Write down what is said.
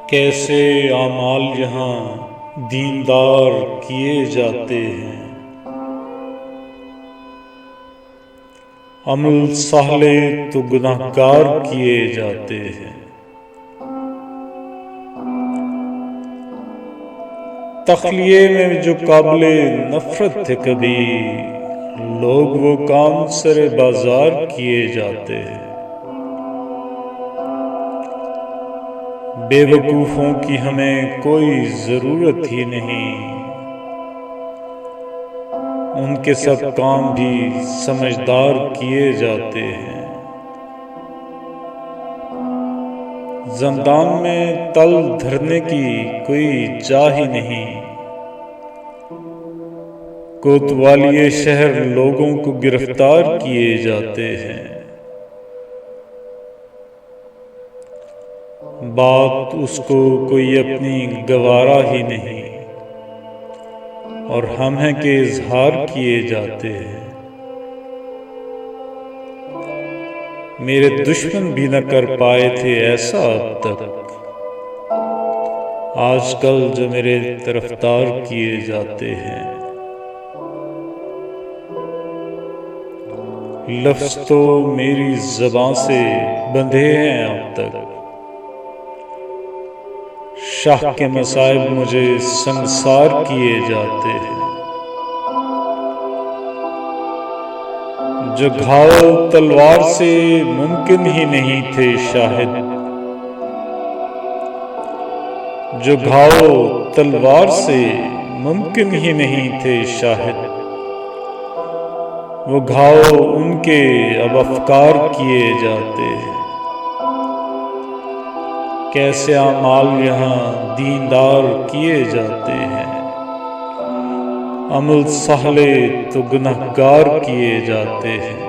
کیسے اعمال یہاں دیندار کیے جاتے ہیں، عمل صالح تو گناہگار کیے جاتے ہیں۔ تخلیے میں جو قابل نفرت تھے کبھی، لوگ وہ کام سر بازار کیے جاتے ہیں۔ بے وقوفوں کی ہمیں کوئی ضرورت ہی نہیں، ان کے سب کام بھی سمجھدار کیے جاتے ہیں۔ زندان میں تل دھرنے کی کوئی جا ہی نہیں، کوتوالی شہر لوگوں کو گرفتار کیے جاتے ہیں۔ بات اس کو کوئی اپنی گوارا ہی نہیں، اور ہم ہیں کہ اظہار کیے جاتے ہیں۔ میرے دشمن بھی نہ کر پائے تھے ایسا اب تک، آج کل جو میرے طرفدار کیے جاتے ہیں۔ لفظ تو میری زبان سے بندھے ہیں اب تک، شاہ کے مصائب مجھے سنسار کیے جاتے ہیں۔ جو گھاؤ تلوار سے ممکن ہی نہیں تھے شاہد، جو گھاؤ تلوار سے ممکن ہی نہیں تھے شاہد، وہ گھاؤ ان کے اب افکار کیے جاتے ہیں۔ کیسے اعمال یہاں دیندار کیے جاتے ہیں، عمل صالح تو گناہگار کیے جاتے ہیں۔